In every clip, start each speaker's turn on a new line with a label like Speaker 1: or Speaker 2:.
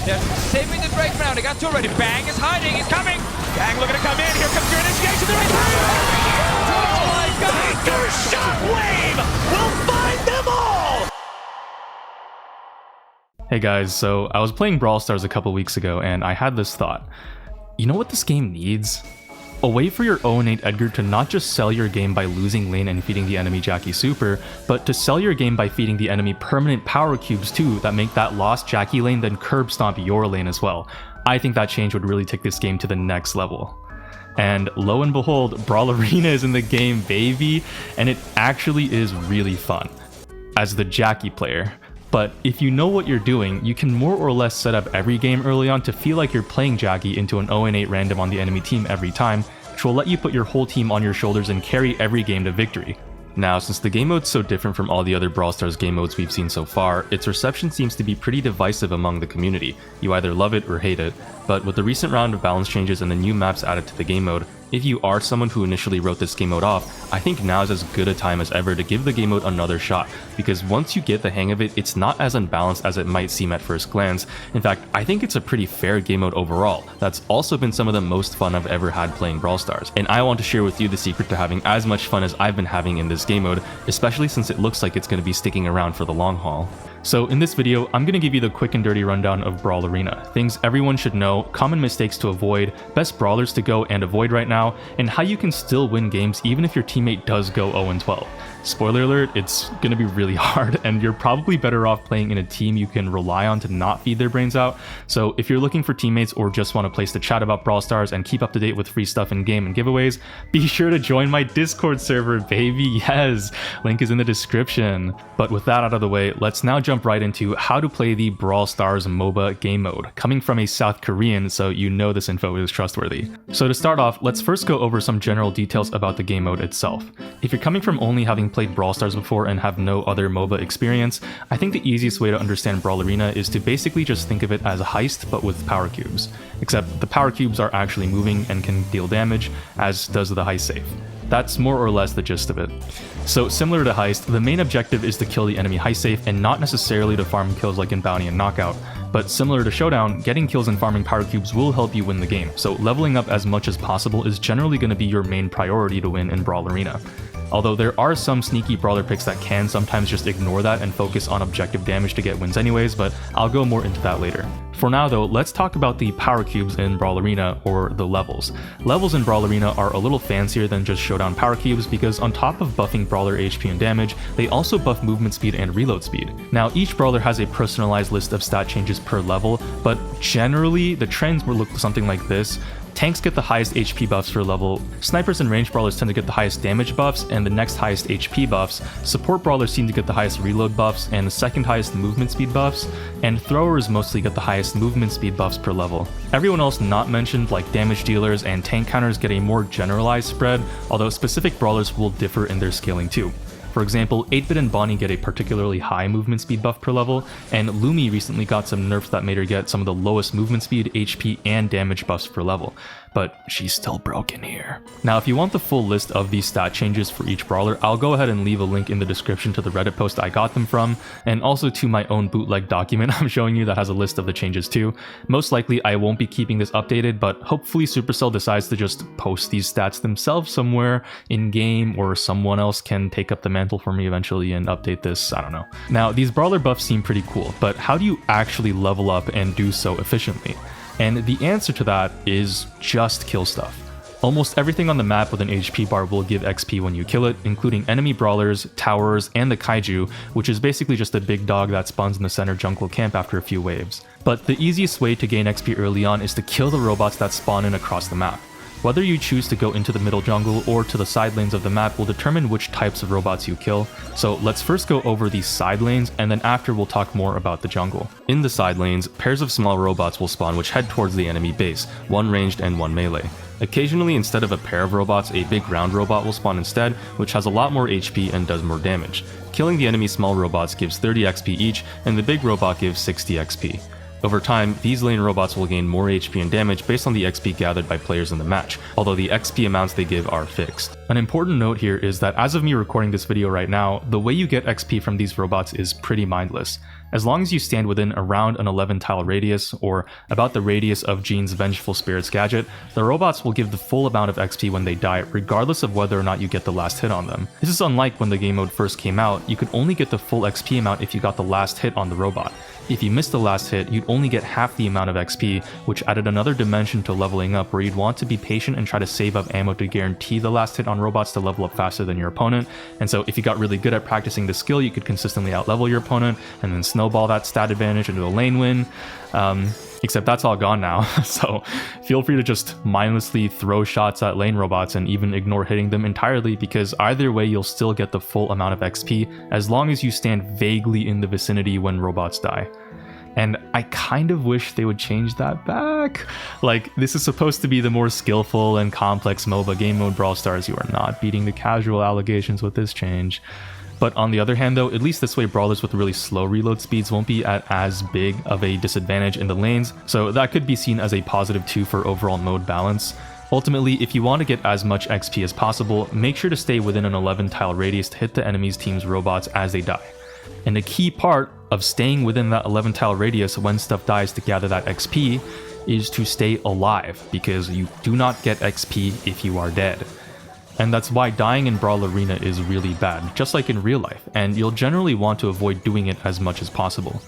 Speaker 1: They're saving the Drake for now. They got two already. Bang is hiding. He's coming. Bang looking to come in. Here comes your initiation. There is. Oh my God! Baker Shockwave will find them all.
Speaker 2: Hey guys, so I was playing Brawl Stars a couple weeks ago and I had this thought. You know what this game needs? A way for your 0-8 Edgar to not just sell your game by losing lane and feeding the enemy Jackie Super, but to sell your game by feeding the enemy permanent power cubes too that make that lost Jackie lane then curb stomp your lane as well. I think that change would really take this game to the next level. And lo and behold, Brawl Arena is in the game, baby, and it actually is really fun as the Jackie player. But if you know what you're doing, you can more or less set up every game early on to feel like you're playing Jackie into an 0-8 random on the enemy team every time, which will let you put your whole team on your shoulders and carry every game to victory. Now, since the game mode's so different from all the other Brawl Stars game modes we've seen so far, its reception seems to be pretty divisive among the community. You either love it or hate it, but with the recent round of balance changes and the new maps added to the game mode, if you are someone who initially wrote this game mode off, I think now is as good a time as ever to give the game mode another shot, because once you get the hang of it, it's not as unbalanced as it might seem at first glance. In fact, I think it's a pretty fair game mode overall. That's also been some of the most fun I've ever had playing Brawl Stars, and I want to share with you the secret to having as much fun as I've been having in this game mode, especially since it looks like it's going to be sticking around for the long haul. So in this video, I'm going to give you the quick and dirty rundown of Brawl Arena, things everyone should know, common mistakes to avoid, best brawlers to go and avoid right now, and how you can still win games even if your teammate does go 0-12. Spoiler alert, it's going to be really hard, and you're probably better off playing in a team you can rely on to not feed their brains out. So if you're looking for teammates or just want a place to chat about Brawl Stars and keep up to date with free stuff in game and giveaways, be sure to join my Discord server, baby, yes! Link is in the description. But with that out of the way, let's now jump right into how to play the Brawl Stars MOBA game mode, coming from a South Korean, so you know this info is trustworthy. So to start off, let's first go over some general details about the game mode itself. If you're coming from only having played Brawl Stars before and have no other MOBA experience, I think the easiest way to understand Brawl Arena is to basically just think of it as a heist but with power cubes. Except the power cubes are actually moving and can deal damage, as does the heist safe. That's more or less the gist of it. So similar to Heist, the main objective is to kill the enemy heist safe and not necessarily to farm kills like in Bounty and Knockout. But similar to Showdown, getting kills and farming power cubes will help you win the game, so leveling up as much as possible is generally going to be your main priority to win in Brawl Arena. Although there are some sneaky brawler picks that can sometimes just ignore that and focus on objective damage to get wins anyways, but I'll go more into that later. For now though, let's talk about the power cubes in Brawl Arena, or the levels. Levels in Brawl Arena are a little fancier than just Showdown power cubes because on top of buffing brawler HP and damage, they also buff movement speed and reload speed. Now each brawler has a personalized list of stat changes per level, but generally the trends will look something like this. Tanks get the highest HP buffs per level, snipers and range brawlers tend to get the highest damage buffs and the next highest HP buffs, support brawlers seem to get the highest reload buffs and the second highest movement speed buffs, and throwers mostly get the highest movement speed buffs per level. Everyone else not mentioned, like damage dealers and tank counters, get a more generalized spread, although specific brawlers will differ in their scaling too. For example, 8-Bit and Bonnie get a particularly high movement speed buff per level, and Lumi recently got some nerfs that made her get some of the lowest movement speed, HP, and damage buffs per level. But she's still broken here. Now, if you want the full list of these stat changes for each brawler, I'll go ahead and leave a link in the description to the Reddit post I got them from, and also to my own bootleg document I'm showing you that has a list of the changes too. Most likely I won't be keeping this updated, but hopefully Supercell decides to just post these stats themselves somewhere in-game, or someone else can take up the mantle for me eventually and update this, I don't know. Now, these brawler buffs seem pretty cool, but how do you actually level up and do so efficiently? And the answer to that is just kill stuff. Almost everything on the map with an HP bar will give XP when you kill it, including enemy brawlers, towers, and the Kaijuu, which is basically just a big dog that spawns in the center jungle camp after a few waves. But the easiest way to gain XP early on is to kill the robots that spawn in across the map. Whether you choose to go into the middle jungle or to the side lanes of the map will determine which types of robots you kill, so let's first go over these side lanes and then after we'll talk more about the jungle. In the side lanes, pairs of small robots will spawn which head towards the enemy base, one ranged and one melee. Occasionally, instead of a pair of robots, a big round robot will spawn instead, which has a lot more HP and does more damage. Killing the enemy small robots gives 30 XP each, and the big robot gives 60 XP. Over time, these lane robots will gain more HP and damage based on the XP gathered by players in the match, although the XP amounts they give are fixed. An important note here is that as of me recording this video right now, the way you get XP from these robots is pretty mindless. As long as you stand within around an 11 tile radius, or about the radius of Jean's Vengeful Spirits gadget, the robots will give the full amount of XP when they die, regardless of whether or not you get the last hit on them. This is unlike when the game mode first came out. You could only get the full XP amount if you got the last hit on the robot. If you missed the last hit, you'd only get half the amount of XP, which added another dimension to leveling up, where you'd want to be patient and try to save up ammo to guarantee the last hit on robots to level up faster than your opponent. And so if you got really good at practicing the skill, you could consistently outlevel your opponent and then snowball that stat advantage into a lane win. Except that's all gone now, so feel free to just mindlessly throw shots at lane robots and even ignore hitting them entirely, because either way you'll still get the full amount of XP as long as you stand vaguely in the vicinity when robots die. And I kind of wish they would change that back. Like, this is supposed to be the more skillful and complex MOBA game mode Brawl Stars. You are not beating the casual allegations with this change. But on the other hand though, at least this way brawlers with really slow reload speeds won't be at as big of a disadvantage in the lanes, so that could be seen as a positive too for overall mode balance. Ultimately, if you want to get as much XP as possible, make sure to stay within an 11 tile radius to hit the enemy's team's robots as they die. And the key part of staying within that 11 tile radius when stuff dies to gather that XP is to stay alive, because you do not get XP if you are dead. And that's why dying in Brawl Arena is really bad, just like in real life, and you'll generally want to avoid doing it as much as possible.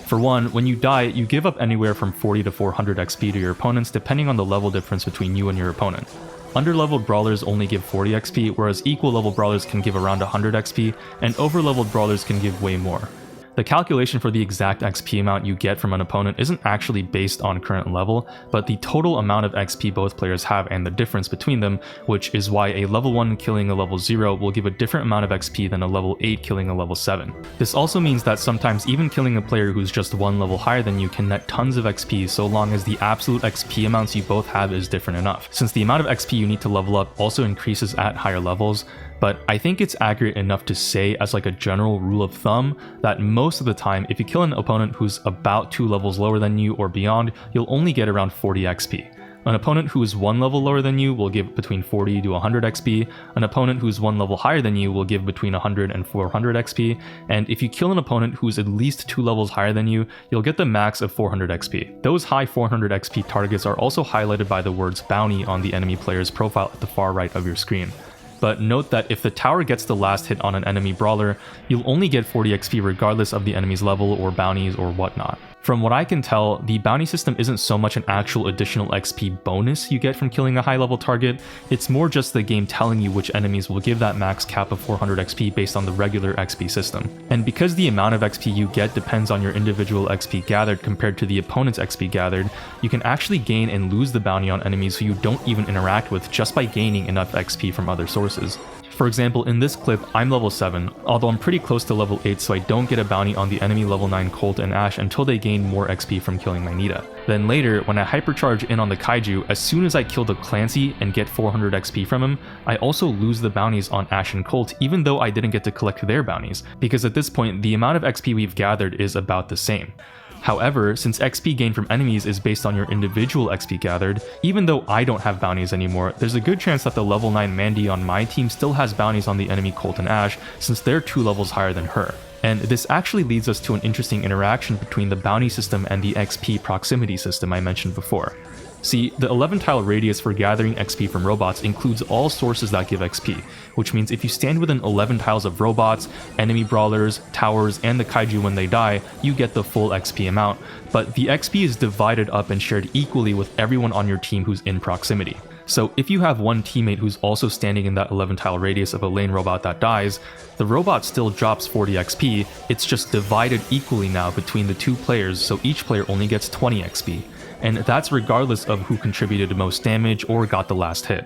Speaker 2: For one, when you die, you give up anywhere from 40 to 400 XP to your opponents depending on the level difference between you and your opponent. Underleveled brawlers only give 40 XP, whereas equal level brawlers can give around 100 XP, and overleveled brawlers can give way more. The calculation for the exact XP amount you get from an opponent isn't actually based on current level, but the total amount of XP both players have and the difference between them, which is why a level 1 killing a level 0 will give a different amount of XP than a level 8 killing a level 7. This also means that sometimes even killing a player who's just one level higher than you can net tons of XP, so long as the absolute XP amounts you both have is different enough, since the amount of XP you need to level up also increases at higher levels. But I think it's accurate enough to say, as like a general rule of thumb, that most of the time if you kill an opponent who's about 2 levels lower than you or beyond, you'll only get around 40 XP. An opponent who is 1 level lower than you will give between 40 to 100 XP, an opponent who's 1 level higher than you will give between 100 and 400 XP, and if you kill an opponent who's at least 2 levels higher than you, you'll get the max of 400 XP. Those high 400 XP targets are also highlighted by the words bounty on the enemy player's profile at the far right of your screen. But note that if the tower gets the last hit on an enemy brawler, you'll only get 40 XP regardless of the enemy's level or bounties or whatnot. From what I can tell, the bounty system isn't so much an actual additional XP bonus you get from killing a high level target, it's more just the game telling you which enemies will give that max cap of 400 XP based on the regular XP system. And because the amount of XP you get depends on your individual XP gathered compared to the opponent's XP gathered, you can actually gain and lose the bounty on enemies who you don't even interact with just by gaining enough XP from other sources. For example, in this clip, I'm level 7, although I'm pretty close to level 8, so I don't get a bounty on the enemy level 9 Colt and Ashe until they gain more XP from killing my Nita. Then later, when I hypercharge in on the Kaijuu, as soon as I kill the Clancy and get 400 XP from him, I also lose the bounties on Ashe and Colt, even though I didn't get to collect their bounties, because at this point, the amount of XP we've gathered is about the same. However, since XP gained from enemies is based on your individual XP gathered, even though I don't have bounties anymore, there's a good chance that the level 9 Mandy on my team still has bounties on the enemy Colt and Ashe, since they're 2 levels higher than her. And this actually leads us to an interesting interaction between the bounty system and the XP proximity system I mentioned before. See, the 11 tile radius for gathering XP from robots includes all sources that give XP, which means if you stand within 11 tiles of robots, enemy brawlers, towers, and the Kaijuu when they die, you get the full XP amount, but the XP is divided up and shared equally with everyone on your team who's in proximity. So if you have one teammate who's also standing in that 11 tile radius of a lane robot that dies, the robot still drops 40 XP, it's just divided equally now between the two players, so each player only gets 20 XP. And that's regardless of who contributed the most damage or got the last hit.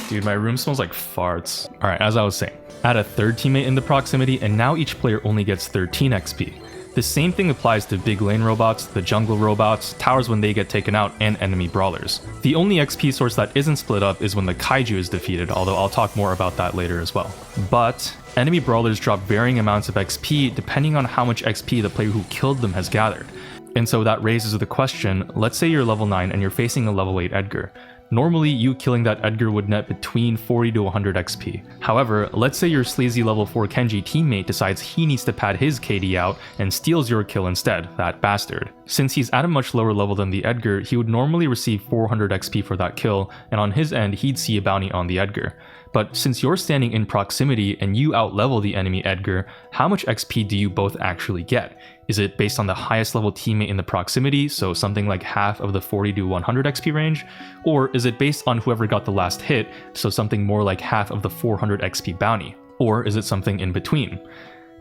Speaker 2: Dude, my room smells like farts. Alright, as I was saying, add a third teammate in the proximity and now each player only gets 13 XP. The same thing applies to big lane robots, the jungle robots, towers when they get taken out, and enemy brawlers. The only XP source that isn't split up is when the Kaijuu is defeated, although I'll talk more about that later as well. But enemy brawlers drop varying amounts of XP depending on how much XP the player who killed them has gathered. And so that raises the question, let's say you're level 9 and you're facing a level 8 Edgar. Normally, you killing that Edgar would net between 40 to 100 XP. However, let's say your sleazy level 4 Kenji teammate decides he needs to pad his KD out and steals your kill instead, that bastard. Since he's at a much lower level than the Edgar, he would normally receive 400 XP for that kill, and on his end, he'd see a bounty on the Edgar. But since you're standing in proximity and you outlevel the enemy Edgar, how much XP do you both actually get? Is it based on the highest level teammate in the proximity, so something like half of the 40 to 100 XP range? Or is it based on whoever got the last hit, so something more like half of the 400 XP bounty? Or is it something in between?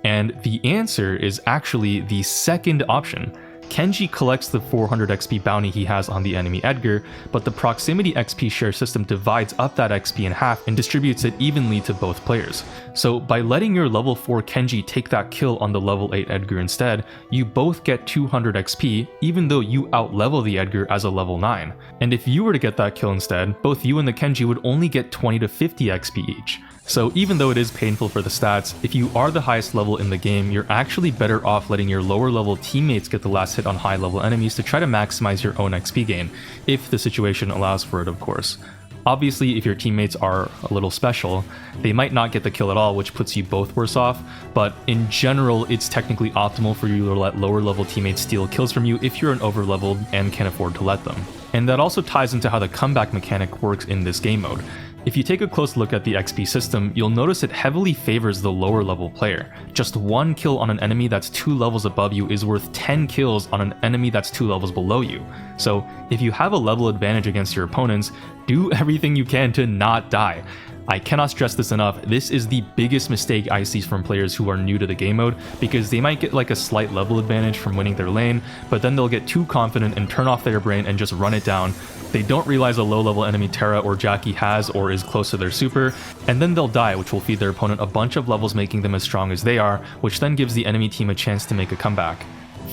Speaker 2: And the answer is actually the second option. Kenji collects the 400 XP bounty he has on the enemy Edgar, but the proximity XP share system divides up that XP in half and distributes it evenly to both players. So by letting your level 4 Kenji take that kill on the level 8 Edgar instead, you both get 200 XP even though you outlevel the Edgar as a level 9. And if you were to get that kill instead, both you and the Kenji would only get 20 to 50 XP each. So even though it is painful for the stats, if you are the highest level in the game, you're actually better off letting your lower level teammates get the last hit on high level enemies to try to maximize your own XP gain, if the situation allows for it, of course. Obviously, if your teammates are a little special, they might not get the kill at all, which puts you both worse off, but in general, it's technically optimal for you to let lower level teammates steal kills from you if you're an over-leveled and can afford to let them. And that also ties into how the comeback mechanic works in this game mode. If you take a close look at the XP system, you'll notice it heavily favors the lower level player. Just one kill on an enemy that's 2 levels above you is worth 10 kills on an enemy that's 2 levels below you. So if you have a level advantage against your opponents, do everything you can to not die. I cannot stress this enough, this is the biggest mistake I see from players who are new to the game mode, because they might get like a slight level advantage from winning their lane, but then they'll get too confident and turn off their brain and just run it down. They don't realize a low level enemy Terra or Jackie has or is close to their super, and then they'll die, which will feed their opponent a bunch of levels making them as strong as they are, which then gives the enemy team a chance to make a comeback.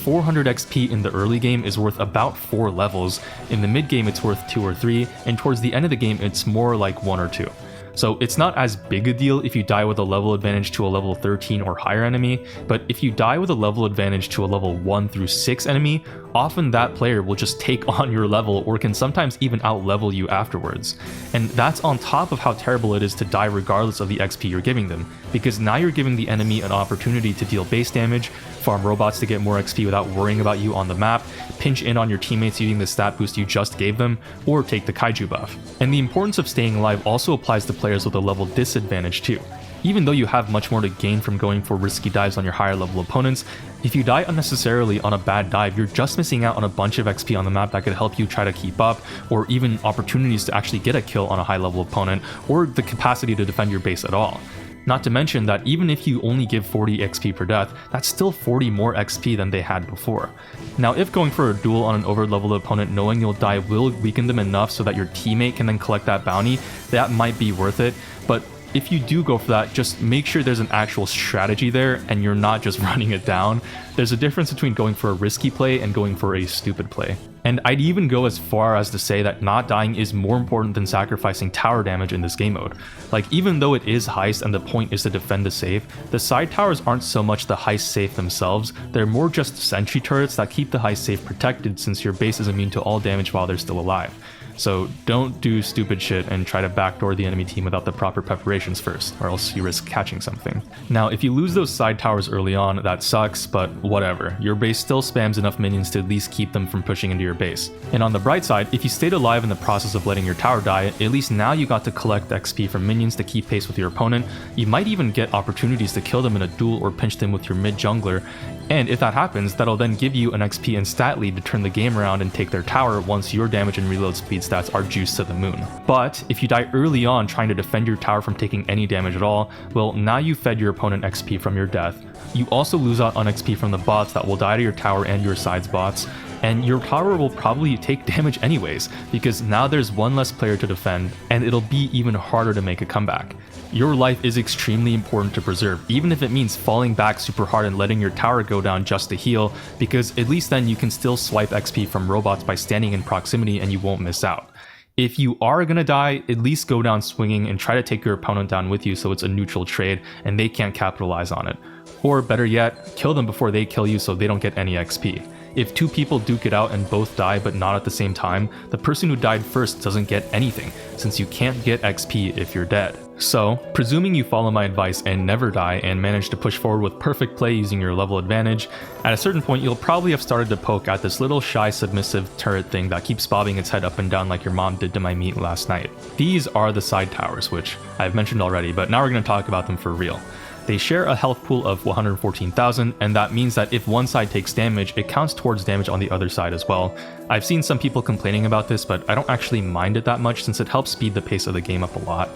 Speaker 2: 400 XP in the early game is worth about 4 levels, in the mid game it's worth 2 or 3, and towards the end of the game it's more like 1 or 2. So it's not as big a deal if you die with a level advantage to a level 13 or higher enemy, but if you die with a level advantage to a level 1 through 6 enemy, often that player will just take on your level or can sometimes even outlevel you afterwards. And that's on top of how terrible it is to die regardless of the XP you're giving them, because now you're giving the enemy an opportunity to deal base damage, farm robots to get more XP without worrying about you on the map, pinch in on your teammates using the stat boost you just gave them, or take the Kaijuu buff. And the importance of staying alive also applies to players with a level disadvantage too. Even though you have much more to gain from going for risky dives on your higher level opponents, if you die unnecessarily on a bad dive, you're just missing out on a bunch of XP on the map that could help you try to keep up, or even opportunities to actually get a kill on a high level opponent, or the capacity to defend your base at all. Not to mention that even if you only give 40 XP per death, that's still 40 more XP than they had before. Now, if going for a duel on an over-leveled opponent knowing you'll die will weaken them enough so that your teammate can then collect that bounty, that might be worth it, but if you do go for that, just make sure there's an actual strategy there and you're not just running it down. There's a difference between going for a risky play and going for a stupid play. And I'd even go as far as to say that not dying is more important than sacrificing tower damage in this game mode. Like, even though it is heist and the point is to defend the safe, the side towers aren't so much the heist safe themselves, they're more just sentry turrets that keep the heist safe protected since your base is immune to all damage while they're still alive. So don't do stupid shit and try to backdoor the enemy team without the proper preparations first, or else you risk catching something. Now, if you lose those side towers early on, that sucks, but whatever. Your base still spams enough minions to at least keep them from pushing into your base. And on the bright side, if you stayed alive in the process of letting your tower die, at least now you got to collect XP from minions to keep pace with your opponent. You might even get opportunities to kill them in a duel or pinch them with your mid jungler, and if that happens, that'll then give you an XP and stat lead to turn the game around and take their tower once your damage and reload speed stats are juiced to the moon. But if you die early on trying to defend your tower from taking any damage at all, well, now you fed your opponent XP from your death. You also lose out on XP from the bots that will die to your tower and your side's bots, and your tower will probably take damage anyways, because now there's one less player to defend, and it'll be even harder to make a comeback. Your life is extremely important to preserve, even if it means falling back super hard and letting your tower go down just to heal, because at least then you can still swipe XP from robots by standing in proximity and you won't miss out. If you are gonna die, at least go down swinging and try to take your opponent down with you so it's a neutral trade and they can't capitalize on it. Or better yet, kill them before they kill you so they don't get any XP. if two people duke it out and both die but not at the same time, the person who died first doesn't get anything, since you can't get XP if you're dead. So, presuming you follow my advice and never die and manage to push forward with perfect play using your level advantage, at a certain point you'll probably have started to poke at this little shy submissive turret thing that keeps bobbing its head up and down like your mom did to my meat last night. These are the side towers, which I've mentioned already, but now we're going to talk about them for real. They share a health pool of 114,000, and that means that if one side takes damage, it counts towards damage on the other side as well. I've seen some people complaining about this, but I don't actually mind it that much since it helps speed the pace of the game up a lot.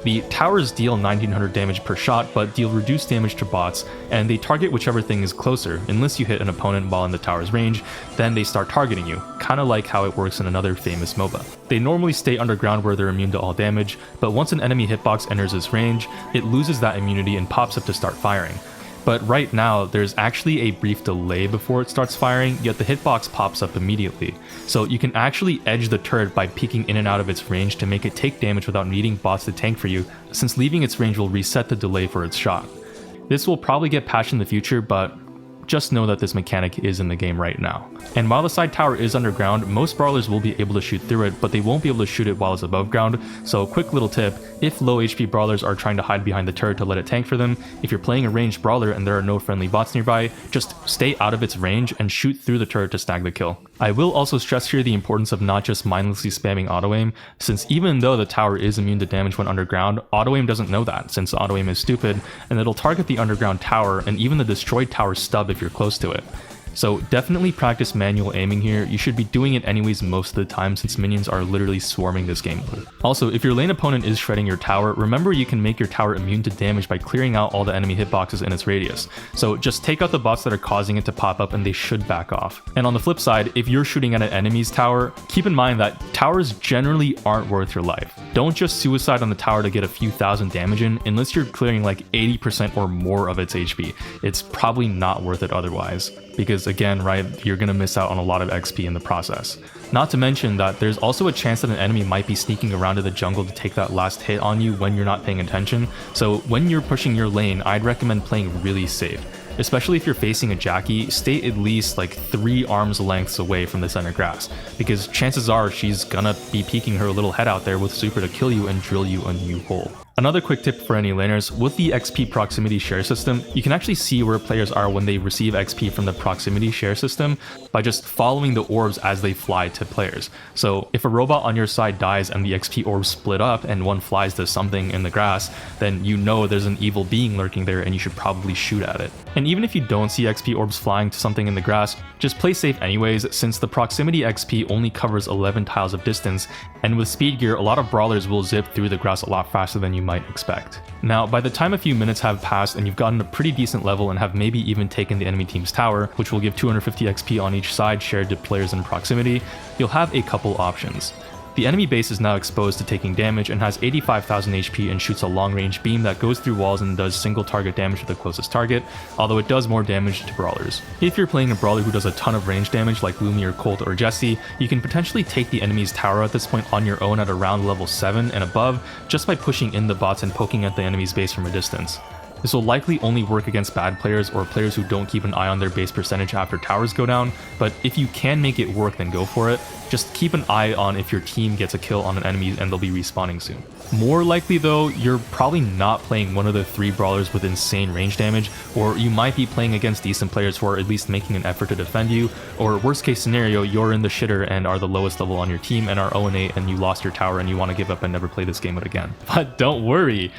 Speaker 2: The towers deal 1900 damage per shot, but deal reduced damage to bots, and they target whichever thing is closer. Unless you hit an opponent while in the tower's range, then they start targeting you, kinda like how it works in another famous MOBA. They normally stay underground where they're immune to all damage, but once an enemy hitbox enters its range, it loses that immunity and pops up to start firing. But right now, there's actually a brief delay before it starts firing, yet the hitbox pops up immediately. So you can actually edge the turret by peeking in and out of its range to make it take damage without needing bots to tank for you, since leaving its range will reset the delay for its shot. This will probably get patched in the future, but just know that this mechanic is in the game right now. And while the side tower is underground, most brawlers will be able to shoot through it, but they won't be able to shoot it while it's above ground. So quick little tip, if low HP brawlers are trying to hide behind the turret to let it tank for them, if you're playing a ranged brawler and there are no friendly bots nearby, just stay out of its range and shoot through the turret to snag the kill. I will also stress here the importance of not just mindlessly spamming auto-aim, since even though the tower is immune to damage when underground, auto-aim doesn't know that, since auto-aim is stupid, and it'll target the underground tower and even the destroyed tower stub if you're close to it. So definitely practice manual aiming here. You should be doing it anyways most of the time since minions are literally swarming this game mode. Also, if your lane opponent is shredding your tower, remember you can make your tower immune to damage by clearing out all the enemy hitboxes in its radius. So just take out the bots that are causing it to pop up and they should back off. And on the flip side, if you're shooting at an enemy's tower, keep in mind that towers generally aren't worth your life. Don't just suicide on the tower to get a few thousand damage in unless you're clearing like 80% or more of its HP. It's probably not worth it otherwise. Because again, right, you're gonna miss out on a lot of XP in the process. Not to mention that there's also a chance that an enemy might be sneaking around to the jungle to take that last hit on you when you're not paying attention. So when you're pushing your lane, I'd recommend playing really safe. Especially if you're facing a Jackie, stay at least like 3 arms lengths away from the center grass, because chances are she's gonna be peeking her little head out there with super to kill you and drill you a new hole. Another quick tip for any laners, with the XP proximity share system, you can actually see where players are when they receive XP from the proximity share system by just following the orbs as they fly to players. So if a robot on your side dies and the XP orbs split up and one flies to something in the grass, then you know there's an evil being lurking there and you should probably shoot at it. And even if you don't see XP orbs flying to something in the grass, just play safe anyways, since the proximity XP only covers 11 tiles of distance, and with speed gear, a lot of brawlers will zip through the grass a lot faster than you might expect. Now, by the time a few minutes have passed and you've gotten a pretty decent level and have maybe even taken the enemy team's tower, which will give 250 XP on each side shared to players in proximity, you'll have a couple options. The enemy base is now exposed to taking damage and has 85,000 HP and shoots a long-range beam that goes through walls and does single target damage to the closest target, although it does more damage to brawlers. If you're playing a brawler who does a ton of range damage like Lumi or Colt or Jesse, you can potentially take the enemy's tower at this point on your own at around level 7 and above just by pushing in the bots and poking at the enemy's base from a distance. This will likely only work against bad players or players who don't keep an eye on their base percentage after towers go down, but if you can make it work, then go for it. Just keep an eye on if your team gets a kill on an enemy and they'll be respawning soon. More likely though, you're probably not playing one of the 3 brawlers with insane range damage, or you might be playing against decent players who are at least making an effort to defend you, or worst case scenario, you're in the shitter and are the lowest level on your team and are 0-8 and you lost your tower and you want to give up and never play this game again. But don't worry,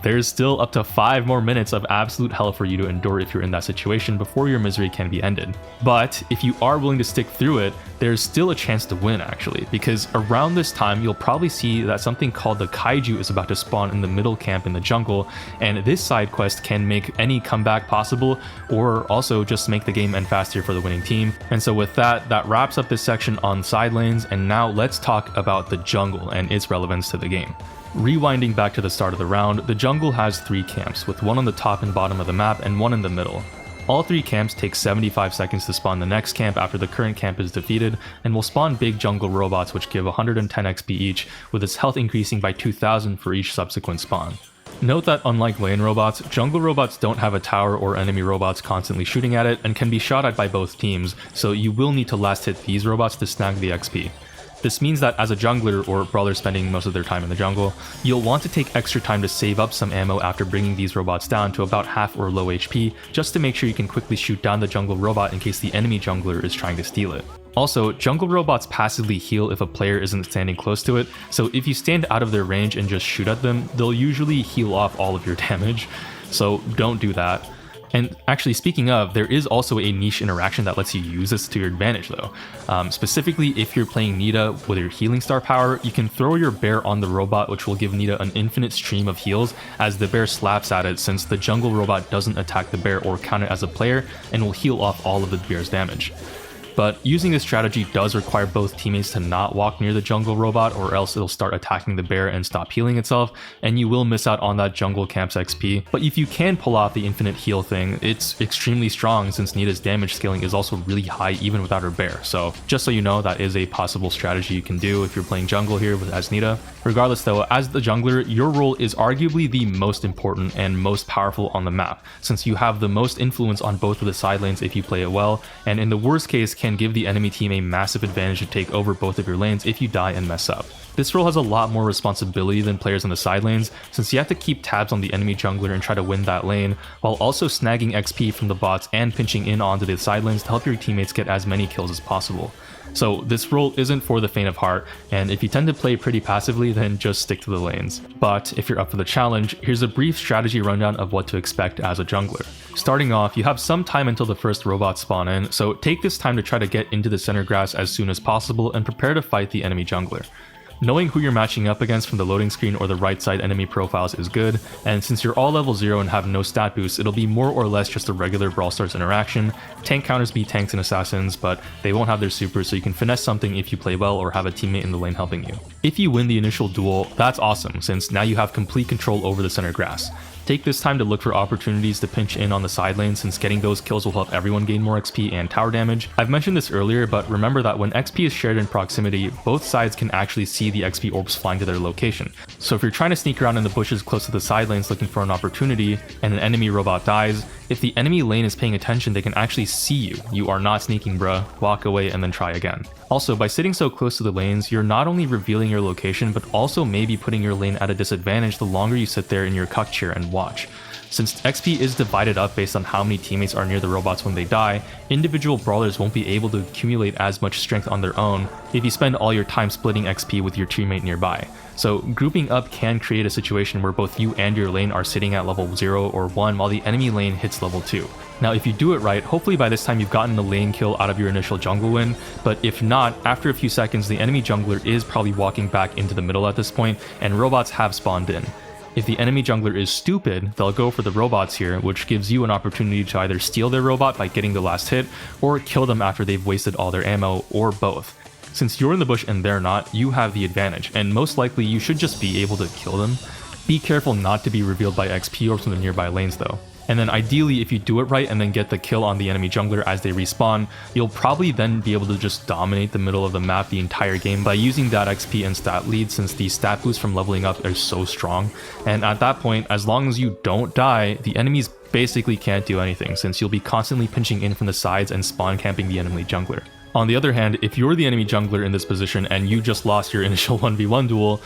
Speaker 2: there's still up to 5 more minutes of absolute hell for you to endure if you're in that situation before your misery can be ended. But if you are willing to stick through it, there's still a chance to win actually, because around this time you'll probably see that something called the Kaijuu is about to spawn in the middle camp in the jungle, and this side quest can make any comeback possible or also just make the game end faster for the winning team. And so with that wraps up this section on side lanes, and now let's talk about the jungle and its relevance to the game. Rewinding back to the start of the round, the jungle has 3 camps, with one on the top and bottom of the map and one in the middle. All 3 camps take 75 seconds to spawn the next camp after the current camp is defeated, and will spawn big jungle robots which give 110 XP each, with its health increasing by 2000 for each subsequent spawn. Note that unlike lane robots, jungle robots don't have a tower or enemy robots constantly shooting at it and can be shot at by both teams, so you will need to last hit these robots to snag the XP. This means that as a jungler or brawler spending most of their time in the jungle, you'll want to take extra time to save up some ammo after bringing these robots down to about half or low HP, just to make sure you can quickly shoot down the jungle robot in case the enemy jungler is trying to steal it. Also, jungle robots passively heal if a player isn't standing close to it, so if you stand out of their range and just shoot at them, they'll usually heal off all of your damage, so don't do that. And actually, speaking of, there is also a niche interaction that lets you use this to your advantage though. Specifically, if you're playing Nita with your healing star power, you can throw your bear on the robot, which will give Nita an infinite stream of heals as the bear slaps at it, since the jungle robot doesn't attack the bear or count it as a player and will heal off all of the bear's damage. But using this strategy does require both teammates to not walk near the jungle robot, or else it'll start attacking the bear and stop healing itself, and you will miss out on that jungle camp's XP. But if you can pull off the infinite heal thing, it's extremely strong since Nita's damage scaling is also really high even without her bear. So just so you know, that is a possible strategy you can do if you're playing jungle here as Nita. Regardless though, as the jungler, your role is arguably the most important and most powerful on the map, since you have the most influence on both of the side lanes if you play it well, and in the worst case can give the enemy team a massive advantage to take over both of your lanes if you die and mess up. This role has a lot more responsibility than players on the side lanes, since you have to keep tabs on the enemy jungler and try to win that lane, while also snagging XP from the bots and pinching in onto the side lanes to help your teammates get as many kills as possible. So this role isn't for the faint of heart, and if you tend to play pretty passively, then just stick to the lanes. But if you're up for the challenge, here's a brief strategy rundown of what to expect as a jungler. Starting off, you have some time until the first robots spawn in, so take this time to try to get into the center grass as soon as possible and prepare to fight the enemy jungler. Knowing who you're matching up against from the loading screen or the right side enemy profiles is good, and since you're all level 0 and have no stat boost, it'll be more or less just a regular Brawl Stars interaction. Tank counters beat tanks and assassins, but they won't have their supers, so you can finesse something if you play well or have a teammate in the lane helping you. If you win the initial duel, that's awesome, since now you have complete control over the center grass. Take this time to look for opportunities to pinch in on the side lane, since getting those kills will help everyone gain more XP and tower damage. I've mentioned this earlier, but remember that when XP is shared in proximity, both sides can actually see the XP orbs flying to their location. So if you're trying to sneak around in the bushes close to the side lanes looking for an opportunity, and an enemy robot dies, if the enemy lane is paying attention, they can actually see you. You are not sneaking, bruh. Walk away and then try again. Also, by sitting so close to the lanes, you're not only revealing your location, but also maybe putting your lane at a disadvantage the longer you sit there in your cuck chair and watch. Since XP is divided up based on how many teammates are near the robots when they die, individual brawlers won't be able to accumulate as much strength on their own if you spend all your time splitting XP with your teammate nearby. So grouping up can create a situation where both you and your lane are sitting at level 0 or 1 while the enemy lane hits level 2. Now if you do it right, hopefully by this time you've gotten the lane kill out of your initial jungle win, but if not, after a few seconds the enemy jungler is probably walking back into the middle at this point, and robots have spawned in. If the enemy jungler is stupid, they'll go for the robots here, which gives you an opportunity to either steal their robot by getting the last hit, or kill them after they've wasted all their ammo, or both. Since you're in the bush and they're not, you have the advantage, and most likely you should just be able to kill them. Be careful not to be revealed by XP orbs from the nearby lanes though. And then ideally, if you do it right and then get the kill on the enemy jungler as they respawn, you'll probably then be able to just dominate the middle of the map the entire game by using that XP and stat lead, since the stat boost from leveling up are so strong. And at that point, as long as you don't die, the enemies basically can't do anything, since you'll be constantly pinching in from the sides and spawn camping the enemy jungler. On the other hand, if you're the enemy jungler in this position and you just lost your initial 1v1 duel,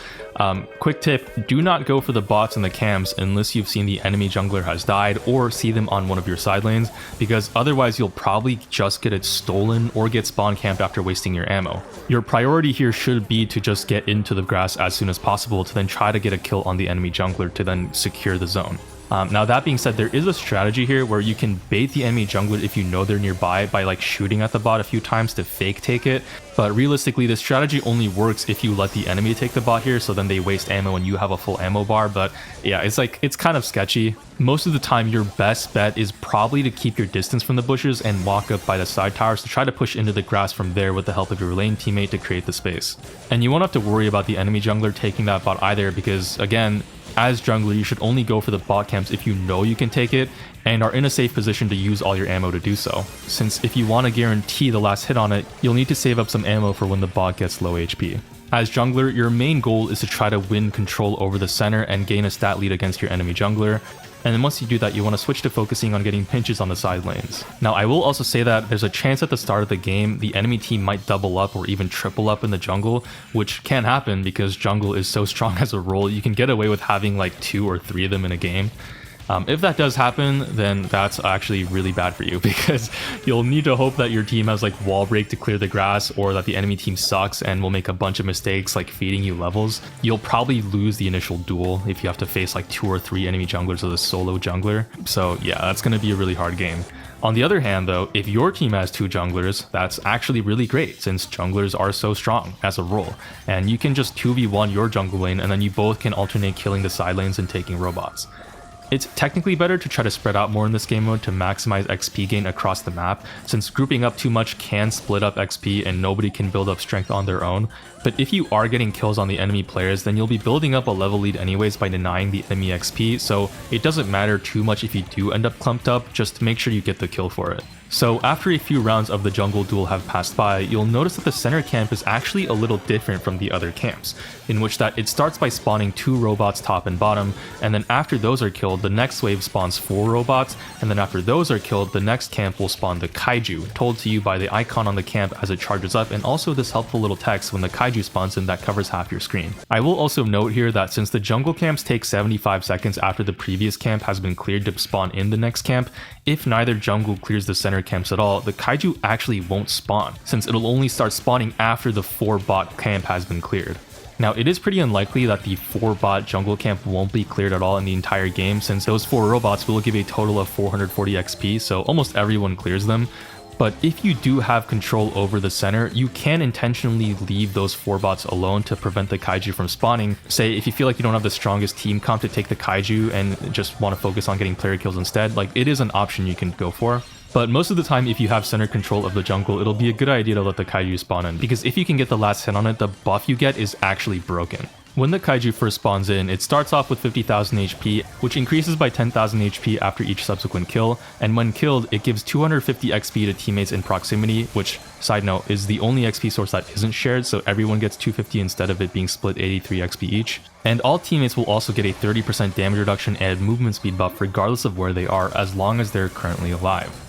Speaker 2: quick tip, do not go for the bots and the camps unless you've seen the enemy jungler has died or see them on one of your side lanes, because otherwise you'll probably just get it stolen or get spawn camped after wasting your ammo. Your priority here should be to just get into the grass as soon as possible to then try to get a kill on the enemy jungler to then secure the zone. Now that being said, there is a strategy here where you can bait the enemy jungler if you know they're nearby by like shooting at the bot a few times to fake take it, but realistically this strategy only works if you let the enemy take the bot here, so then they waste ammo and you have a full ammo bar. But yeah, it's kind of sketchy. Most of the time your best bet is probably to keep your distance from the bushes and walk up by the side towers to try to push into the grass from there with the help of your lane teammate to create the space. And you won't have to worry about the enemy jungler taking that bot either, because again, as jungler, you should only go for the bot camps if you know you can take it and are in a safe position to use all your ammo to do so. Since if you want to guarantee the last hit on it, you'll need to save up some ammo for when the bot gets low HP. As jungler, your main goal is to try to win control over the center and gain a stat lead against your enemy jungler. And then once you do that, you want to switch to focusing on getting pinches on the side lanes. Now, I will also say that there's a chance at the start of the game, the enemy team might double up or even triple up in the jungle, which can happen because jungle is so strong as a role. You can get away with having like 2 or 3 of them in a game. If that does happen, then that's actually really bad for you because you'll need to hope that your team has like wall break to clear the grass, or that the enemy team sucks and will make a bunch of mistakes like feeding you levels. You'll probably lose the initial duel if you have to face like 2 or 3 enemy junglers with a solo jungler. So yeah, that's going to be a really hard game. On the other hand though, if your team has 2 junglers, that's actually really great since junglers are so strong as a role, and you can just 2v1 your jungle lane and then you both can alternate killing the side lanes and taking robots. It's technically better to try to spread out more in this game mode to maximize XP gain across the map, since grouping up too much can split up XP and nobody can build up strength on their own. But if you are getting kills on the enemy players, then you'll be building up a level lead anyways by denying the enemy XP, so it doesn't matter too much if you do end up clumped up, just make sure you get the kill for it. So after a few rounds of the jungle duel have passed by, you'll notice that the center camp is actually a little different from the other camps, in which that it starts by spawning 2 robots top and bottom, and then after those are killed, the next wave spawns 4 robots, and then after those are killed, the next camp will spawn the Kaijuu, told to you by the icon on the camp as it charges up, and also this helpful little text when the Kaijuu spawns in that covers half your screen. I will also note here that since the jungle camps take 75 seconds after the previous camp has been cleared to spawn in the next camp, if neither jungle clears the center camps at all, the Kaijuu actually won't spawn, since it'll only start spawning after the 4 bot camp has been cleared. Now, it is pretty unlikely that the 4 bot jungle camp won't be cleared at all in the entire game, since those 4 robots will give a total of 440 XP, so almost everyone clears them. But if you do have control over the center, you can intentionally leave those 4 bots alone to prevent the Kaijuu from spawning. Say, if you feel like you don't have the strongest team comp to take the Kaijuu and just want to focus on getting player kills instead, like it is an option you can go for. But most of the time, if you have center control of the jungle, it'll be a good idea to let the Kaijuu spawn in, because if you can get the last hit on it, the buff you get is actually broken. When the Kaijuu first spawns in, it starts off with 50,000 HP, which increases by 10,000 HP after each subsequent kill, and when killed, it gives 250 XP to teammates in proximity, which, side note, is the only XP source that isn't shared, so everyone gets 250 instead of it being split 83 XP each. And all teammates will also get a 30% damage reduction and movement speed buff regardless of where they are, as long as they're currently alive.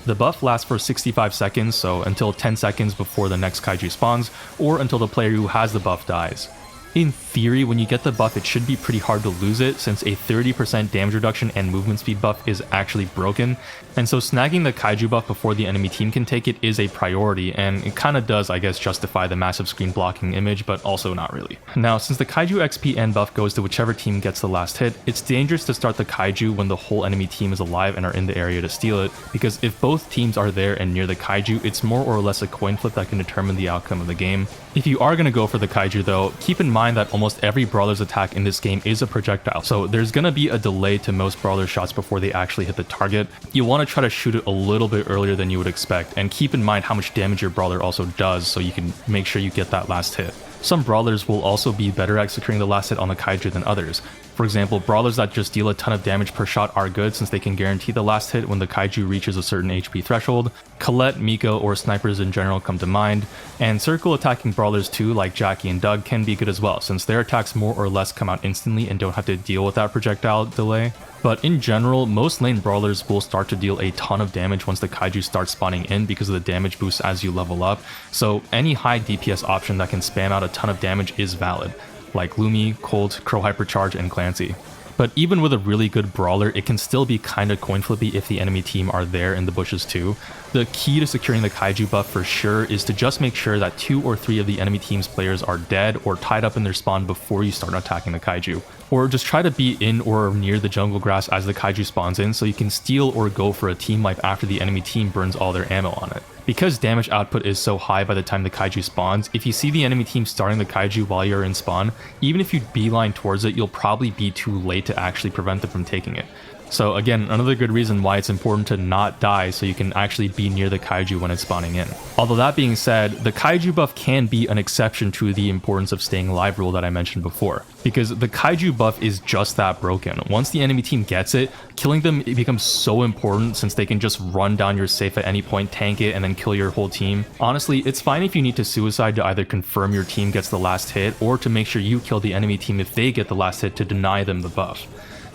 Speaker 2: The buff lasts for 65 seconds, so until 10 seconds before the next Kaijuu spawns, or until the player who has the buff dies. In theory, when you get the buff, it should be pretty hard to lose it, since a 30% damage reduction and movement speed buff is actually broken, and so snagging the Kaijuu buff before the enemy team can take it is a priority, and it kinda does, I guess, justify the massive screen blocking image, but also not really. Now, since the Kaijuu XP and buff goes to whichever team gets the last hit, it's dangerous to start the Kaijuu when the whole enemy team is alive and are in the area to steal it, because if both teams are there and near the Kaijuu, it's more or less a coin flip that can determine the outcome of the game. If you are gonna go for the Kaijuu though, keep in mind that almost every Brawler's attack in this game is a projectile, so there's gonna be a delay to most Brawler shots before they actually hit the target. You want to try to shoot it a little bit earlier than you would expect, and keep in mind how much damage your Brawler also does so you can make sure you get that last hit. Some Brawlers will also be better at securing the last hit on the Kaijuu than others. For example, Brawlers that just deal a ton of damage per shot are good since they can guarantee the last hit when the Kaijuu reaches a certain HP threshold. Colette, Miko, or snipers in general come to mind, and circle attacking Brawlers too, like Jackie and Doug, can be good as well since their attacks more or less come out instantly and don't have to deal with that projectile delay. But in general, most lane Brawlers will start to deal a ton of damage once the Kaijuu starts spawning in because of the damage boost as you level up, so any high DPS option that can spam out a ton of damage is valid, like Lumi, Colt, Crow Hypercharge, and Clancy. But even with a really good Brawler, it can still be kinda coin flippy if the enemy team are there in the bushes too. The key to securing the Kaijuu buff for sure is to just make sure that 2 or 3 of the enemy team's players are dead or tied up in their spawn before you start attacking the Kaijuu. Or just try to be in or near the jungle grass as the Kaijuu spawns in so you can steal or go for a team wipe after the enemy team burns all their ammo on it. Because damage output is so high by the time the Kaijuu spawns, if you see the enemy team starting the Kaijuu while you're in spawn, even if you beeline towards it, you'll probably be too late to actually prevent them from taking it. So again, another good reason why it's important to not die so you can actually be near the Kaiju when it's spawning in. Although that being said, the Kaiju buff can be an exception to the importance of staying alive rule that I mentioned before, because the Kaiju buff is just that broken. Once the enemy team gets it, killing them it becomes so important since they can just run down your safe at any point, tank it, and then kill your whole team. Honestly, it's fine if you need to suicide to either confirm your team gets the last hit or to make sure you kill the enemy team if they get the last hit to deny them the buff.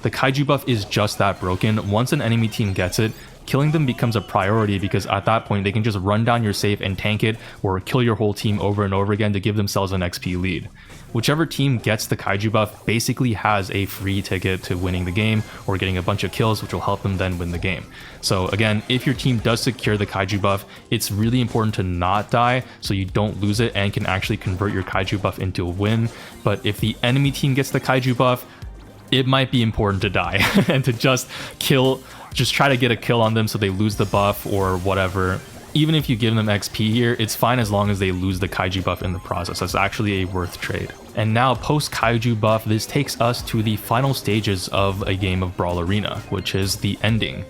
Speaker 2: The Kaiju buff is just that broken. Once an enemy team gets it, killing them becomes a priority because at that point they can just run down your safe and tank it or kill your whole team over and over again to give themselves an XP lead. Whichever team gets the Kaiju buff basically has a free ticket to winning the game or getting a bunch of kills, which will help them then win the game. So again, if your team does secure the Kaiju buff, it's really important to not die so you don't lose it and can actually convert your Kaiju buff into a win. But if the enemy team gets the Kaiju buff, it might be important to die and to just try to get a kill on them so they lose the buff or whatever. Even if you give them XP here, it's fine as long as they lose the Kaiju buff in the process. That's actually a worth trade. And now post Kaiju buff, this takes us to the final stages of a game of Brawl Arena, which is the ending.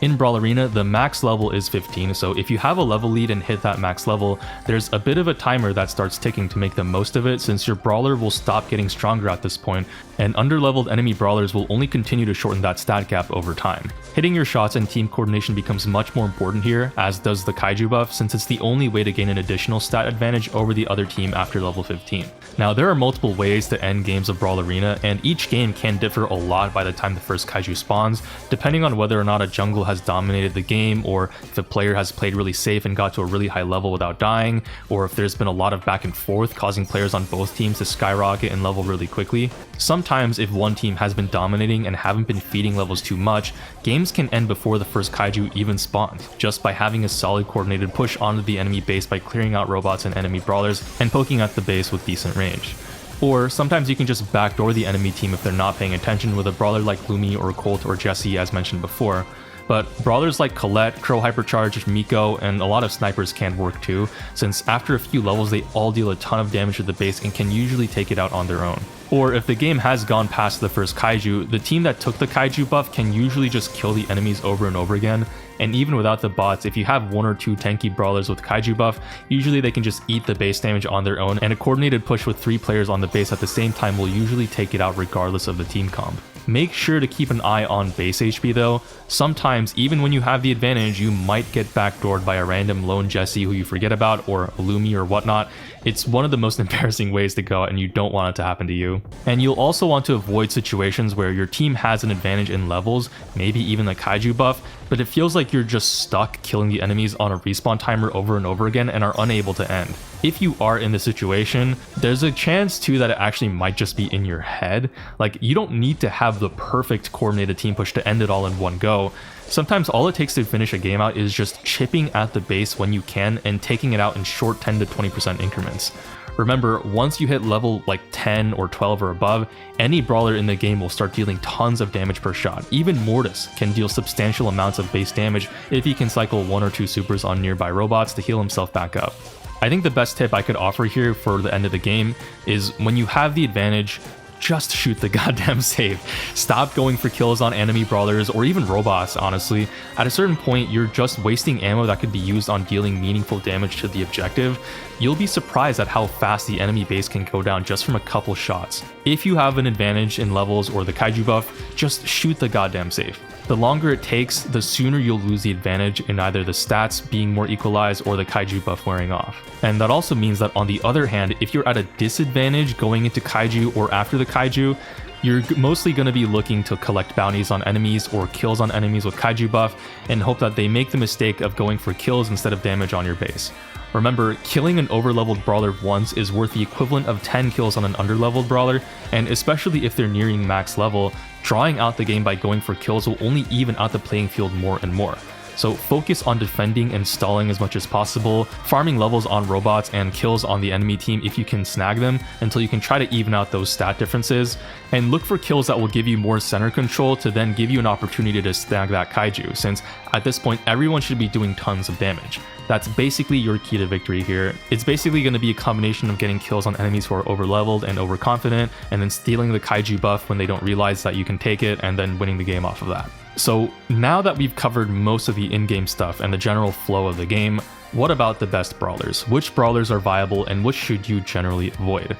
Speaker 2: In Brawl Arena, the max level is 15, so if you have a level lead and hit that max level, there's a bit of a timer that starts ticking to make the most of it, since your brawler will stop getting stronger at this point, and underleveled enemy brawlers will only continue to shorten that stat gap over time. Hitting your shots and team coordination becomes much more important here, as does the Kaiju buff, since it's the only way to gain an additional stat advantage over the other team after level 15. Now, there are multiple ways to end games of Brawl Arena, and each game can differ a lot by the time the first Kaiju spawns, depending on whether or not a jungle has dominated the game, or if the player has played really safe and got to a really high level without dying, or if there's been a lot of back and forth causing players on both teams to skyrocket and level really quickly. Sometimes if one team has been dominating and haven't been feeding levels too much, games can end before the first Kaiju even spawns, just by having a solid coordinated push onto the enemy base by clearing out robots and enemy brawlers and poking at the base with decent range. Or sometimes you can just backdoor the enemy team if they're not paying attention with a brawler like Lumi or Colt or Jesse as mentioned before. But brawlers like Colette, Crow Hypercharge, Miko, and a lot of snipers can work too, since after a few levels they all deal a ton of damage to the base and can usually take it out on their own. Or if the game has gone past the first Kaiju, the team that took the Kaiju buff can usually just kill the enemies over and over again, and even without the bots, if you have 1 or 2 tanky brawlers with Kaiju buff, usually they can just eat the base damage on their own, and a coordinated push with 3 players on the base at the same time will usually take it out regardless of the team comp. Make sure to keep an eye on base HP though. Sometimes, even when you have the advantage, you might get backdoored by a random lone Jesse who you forget about, or a Lumi or whatnot. It's one of the most embarrassing ways to go and you don't want it to happen to you. And you'll also want to avoid situations where your team has an advantage in levels, maybe even the Kaiju buff, but it feels like you're just stuck killing the enemies on a respawn timer over and over again and are unable to end. If you are in this situation, there's a chance too that it actually might just be in your head. Like, you don't need to have the perfect coordinated team push to end it all in one go. Sometimes all it takes to finish a game out is just chipping at the base when you can and taking it out in short 10 to 20% increments. Remember, once you hit level like 10 or 12 or above, any brawler in the game will start dealing tons of damage per shot. Even Mortis can deal substantial amounts of base damage if he can cycle 1 or 2 supers on nearby robots to heal himself back up. I think the best tip I could offer here for the end of the game is when you have the advantage, just shoot the goddamn save. Stop going for kills on enemy brawlers or even robots, honestly. At a certain point, you're just wasting ammo that could be used on dealing meaningful damage to the objective. You'll be surprised at how fast the enemy base can go down just from a couple shots. If you have an advantage in levels or the Kaiju buff, just shoot the goddamn save. The longer it takes, the sooner you'll lose the advantage in either the stats being more equalized or the Kaiju buff wearing off. And that also means that on the other hand, if you're at a disadvantage going into Kaiju or after the Kaiju, you're mostly going to be looking to collect bounties on enemies or kills on enemies with Kaiju buff and hope that they make the mistake of going for kills instead of damage on your base. Remember, killing an overleveled brawler once is worth the equivalent of 10 kills on an underleveled brawler, and especially if they're nearing max level, drawing out the game by going for kills will only even out the playing field more and more. So focus on defending and stalling as much as possible, farming levels on robots and kills on the enemy team if you can snag them until you can try to even out those stat differences, and look for kills that will give you more center control to then give you an opportunity to snag that Kaiju, since at this point everyone should be doing tons of damage. That's basically your key to victory here. It's basically going to be a combination of getting kills on enemies who are overleveled and overconfident, and then stealing the Kaiju buff when they don't realize that you can take it, and then winning the game off of that. So now that we've covered most of the in-game stuff and the general flow of the game, what about the best brawlers? Which brawlers are viable and which should you generally avoid?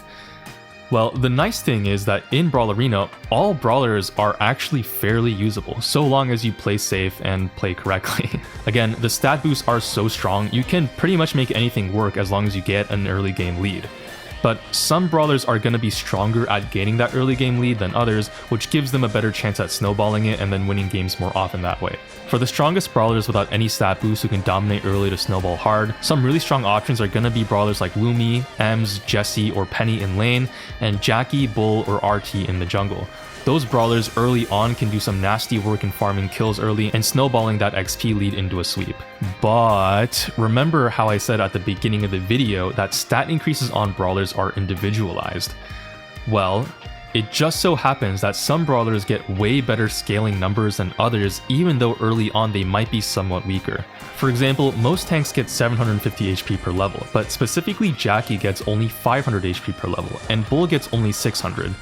Speaker 2: Well, the nice thing is that in Brawl Arena, all brawlers are actually fairly usable, so long as you play safe and play correctly. Again, the stat boosts are so strong, you can pretty much make anything work as long as you get an early game lead. But some brawlers are going to be stronger at gaining that early game lead than others, which gives them a better chance at snowballing it and then winning games more often that way. For the strongest brawlers without any stat boost who can dominate early to snowball hard, some really strong options are going to be brawlers like Lumi, Ems, Jessie, or Penny in lane, and Jackie, Bull, or RT in the jungle. Those brawlers early on can do some nasty work in farming kills early and snowballing that XP lead into a sweep. But remember how I said at the beginning of the video that stat increases on brawlers are individualized? Well, it just so happens that some brawlers get way better scaling numbers than others, even though early on they might be somewhat weaker. For example, most tanks get 750 HP per level, but specifically Jackie gets only 500 HP per level, and Bull gets only 600.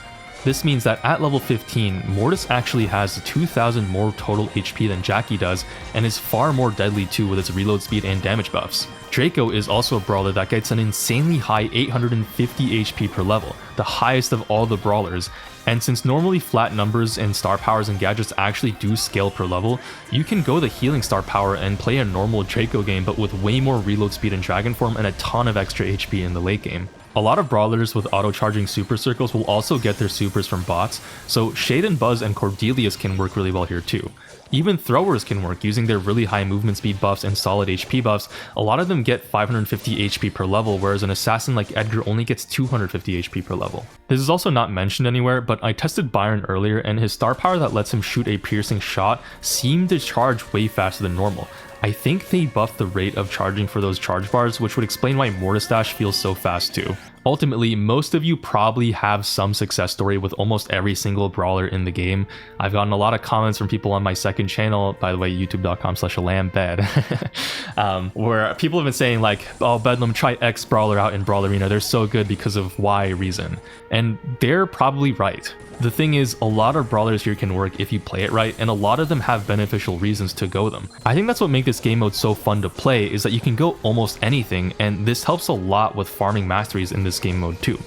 Speaker 2: This means that at level 15, Mortis actually has 2000 more total HP than Jackie does, and is far more deadly too with its reload speed and damage buffs. Draco is also a brawler that gets an insanely high 850 HP per level, the highest of all the brawlers, and since normally flat numbers and star powers and gadgets actually do scale per level, you can go the healing star power and play a normal Draco game but with way more reload speed in Dragon form and a ton of extra HP in the late game. A lot of brawlers with auto-charging super circles will also get their supers from bots, so Shade and Buzz and Cordelius can work really well here too. Even throwers can work using their really high movement speed buffs and solid HP buffs. A lot of them get 550 HP per level, whereas an assassin like Edgar only gets 250 HP per level. This is also not mentioned anywhere, but I tested Byron earlier and his star power that lets him shoot a piercing shot seemed to charge way faster than normal. I think they buffed the rate of charging for those charge bars, which would explain why Mortis Dash feels so fast too. Ultimately, most of you probably have some success story with almost every single brawler in the game. I've gotten a lot of comments from people on my second channel, by the way, youtube.com/alambed, where people have been saying like, oh, Bedlam, try X brawler out in Brawl Arena, they're so good because of Y reason. And they're probably right. The thing is, a lot of brawlers here can work if you play it right, and a lot of them have beneficial reasons to go them. I think that's what makes this game mode so fun to play, is that you can go almost anything, and this helps a lot with farming masteries in this game mode too.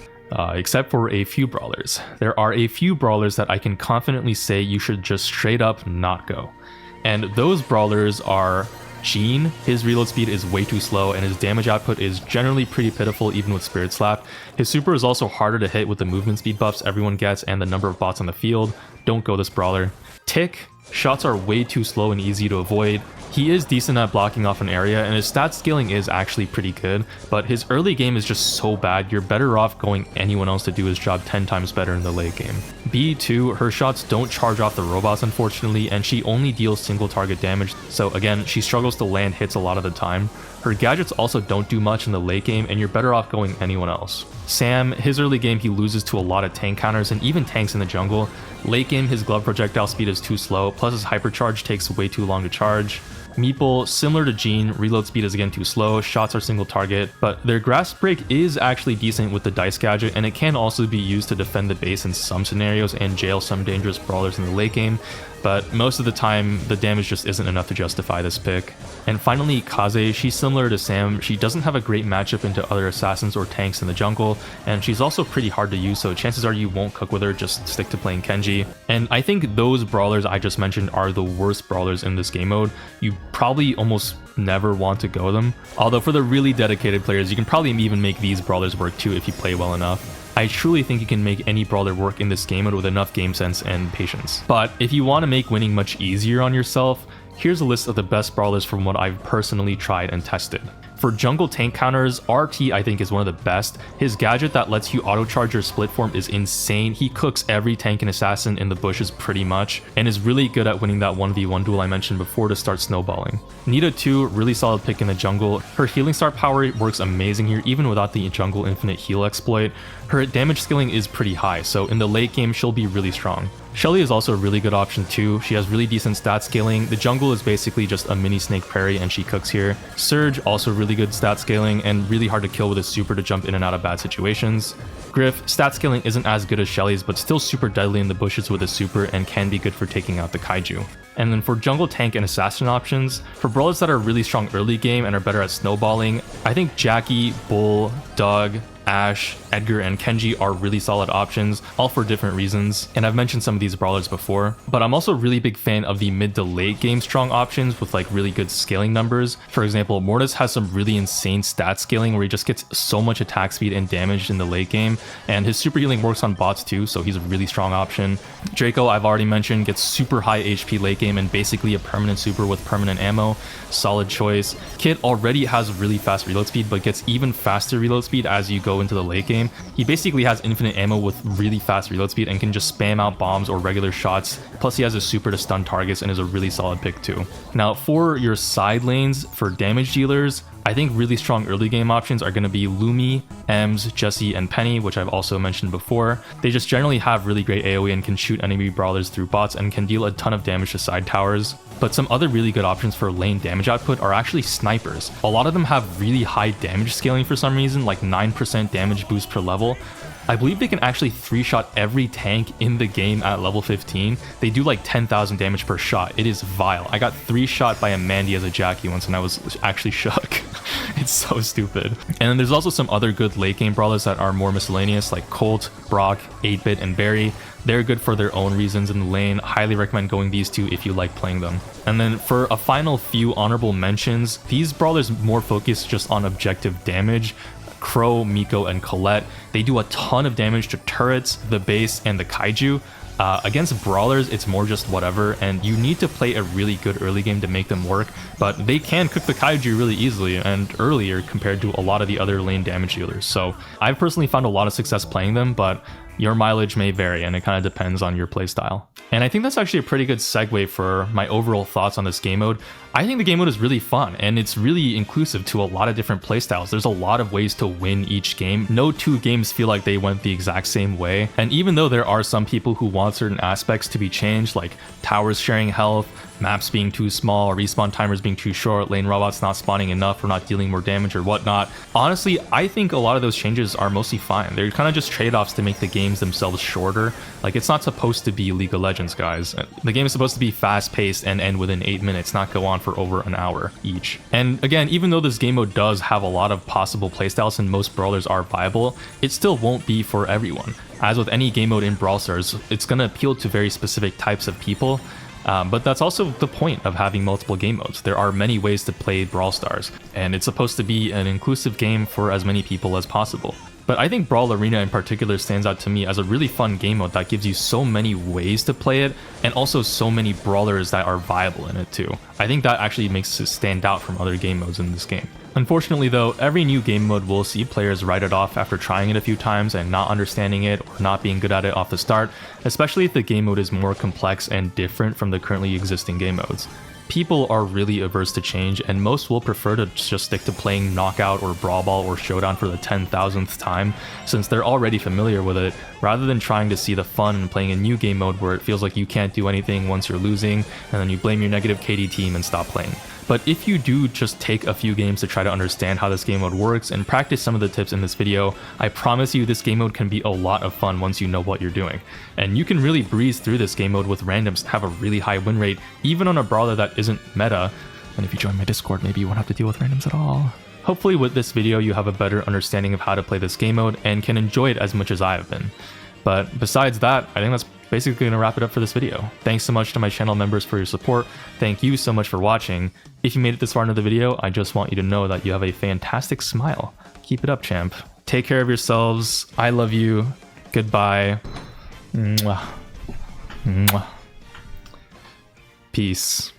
Speaker 2: Except for a few brawlers. There are a few brawlers that I can confidently say you should just straight up not go. And those brawlers are Gene. His reload speed is way too slow and his damage output is generally pretty pitiful even with Spirit Slap. His super is also harder to hit with the movement speed buffs everyone gets and the number of bots on the field. Don't go this brawler. Tick. Shots are way too slow and easy to avoid. He is decent at blocking off an area and his stat scaling is actually pretty good, but his early game is just so bad you're better off going anyone else to do his job 10 times better in the late game. B2, her shots don't charge off the robots unfortunately, and she only deals single target damage, so again, she struggles to land hits a lot of the time. Her gadgets also don't do much in the late game and you're better off going anyone else. Sam, his early game he loses to a lot of tank counters and even tanks in the jungle. Late game his glove projectile speed is too slow, plus his hypercharge takes way too long to charge. Meeple, similar to Gene, reload speed is again too slow, shots are single target, but their grasp break is actually decent with the dice gadget and it can also be used to defend the base in some scenarios and jail some dangerous brawlers in the late game, but most of the time the damage just isn't enough to justify this pick. And finally, Kaze, she's similar to Sam, she doesn't have a great matchup into other assassins or tanks in the jungle, and she's also pretty hard to use, so chances are you won't cook with her, just stick to playing Kenji. And I think those brawlers I just mentioned are the worst brawlers in this game mode. You probably almost never want to go them, although for the really dedicated players you can probably even make these brawlers work too if you play well enough. I truly think you can make any brawler work in this game mode with enough game sense and patience. But if you want to make winning much easier on yourself, here's a list of the best brawlers from what I've personally tried and tested. For jungle tank counters, RT I think is one of the best. His gadget that lets you auto-charge your split form is insane. He cooks every tank and assassin in the bushes pretty much, and is really good at winning that 1v1 duel I mentioned before to start snowballing. Nita 2, really solid pick in the jungle. Her healing star power works amazing here even without the jungle infinite heal exploit. Her damage scaling is pretty high, so in the late game she'll be really strong. Shelly is also a really good option too. She has really decent stat scaling. The jungle is basically just a mini snake parry and she cooks here. Surge, also really good stat scaling and really hard to kill with a super to jump in and out of bad situations. Griff, stat scaling isn't as good as Shelly's but still super deadly in the bushes with a super and can be good for taking out the Kaijuu. And then for jungle, tank, and assassin options, for brawlers that are really strong early game and are better at snowballing, I think Jackie, Bull, Doug, Ashe, Edgar, and Kenji are really solid options, all for different reasons, and I've mentioned some of these brawlers before. But I'm also a really big fan of the mid to late game strong options with like really good scaling numbers. For example, Mortis has some really insane stat scaling where he just gets so much attack speed and damage in the late game, and his super healing works on bots too, so he's a really strong option. Draco, I've already mentioned, gets super high HP late game and basically a permanent super with permanent ammo. Solid choice. Kit already has really fast reload speed, but gets even faster reload speed as you go into the late game. He basically has infinite ammo with really fast reload speed and can just spam out bombs or regular shots. Plus he has a super to stun targets and is a really solid pick too. Now for your side lanes, for damage dealers, I think really strong early game options are going to be Lumi, Ems, Jessie, and Penny, which I've also mentioned before. They just generally have really great AoE and can shoot enemy brawlers through bots and can deal a ton of damage to side towers. But some other really good options for lane damage output are actually snipers. A lot of them have really high damage scaling for some reason, like 9% damage boost per level. I believe they can actually 3-shot every tank in the game at level 15. They do like 10,000 damage per shot. It is vile. I got 3-shot by a Mandy as a Jackie once and I was actually shook. It's so stupid. And then there's also some other good late game brawlers that are more miscellaneous, like Colt, Brock, 8-Bit, and Barry. They're good for their own reasons in the lane. Highly recommend going these two if you like playing them. And then for a final few honorable mentions, these brawlers more focus just on objective damage. Crow, Miko, and Colette. They do a ton of damage to turrets, the base, and the Kaijuu. Against brawlers, it's more just whatever, and you need to play a really good early game to make them work, but they can cook the Kaijuu really easily and earlier compared to a lot of the other lane damage dealers. So I've personally found a lot of success playing them, but your mileage may vary and it kind of depends on your playstyle. And I think that's actually a pretty good segue for my overall thoughts on this game mode. I think the game mode is really fun and it's really inclusive to a lot of different playstyles. There's a lot of ways to win each game. No two games feel like they went the exact same way. And even though there are some people who want certain aspects to be changed, like towers sharing health, maps being too small, or respawn timers being too short, lane robots not spawning enough or not dealing more damage or whatnot. Honestly, I think a lot of those changes are mostly fine. They're kind of just trade-offs to make the games themselves shorter. Like, it's not supposed to be League of Legends, guys. The game is supposed to be fast-paced and end within 8 minutes, not go on for over an hour each. And again, even though this game mode does have a lot of possible playstyles and most brawlers are viable, it still won't be for everyone. As with any game mode in Brawl Stars, it's going to appeal to very specific types of people. But that's also the point of having multiple game modes. There are many ways to play Brawl Stars, and it's supposed to be an inclusive game for as many people as possible. But I think Brawl Arena in particular stands out to me as a really fun game mode that gives you so many ways to play it, and also so many brawlers that are viable in it too. I think that actually makes it stand out from other game modes in this game. Unfortunately though, every new game mode will see players write it off after trying it a few times and not understanding it or not being good at it off the start, especially if the game mode is more complex and different from the currently existing game modes. People are really averse to change, and most will prefer to just stick to playing Knockout or Brawl Ball or Showdown for the 10,000th time, since they're already familiar with it, rather than trying to see the fun in playing a new game mode where it feels like you can't do anything once you're losing, and then you blame your negative KD team and stop playing. But if you do just take a few games to try to understand how this game mode works and practice some of the tips in this video, I promise you this game mode can be a lot of fun once you know what you're doing. And you can really breeze through this game mode with randoms and have a really high win rate, even on a brawler that isn't meta. And if you join my Discord, maybe you won't have to deal with randoms at all. Hopefully with this video you have a better understanding of how to play this game mode and can enjoy it as much as I have been. But besides that, I think that's basically going to wrap it up for this video. Thanks so much to my channel members for your support. Thank you so much for watching. If you made it this far into the video, I just want you to know that you have a fantastic smile. Keep it up, champ. Take care of yourselves. I love you. Goodbye. Mwah. Mwah. Peace.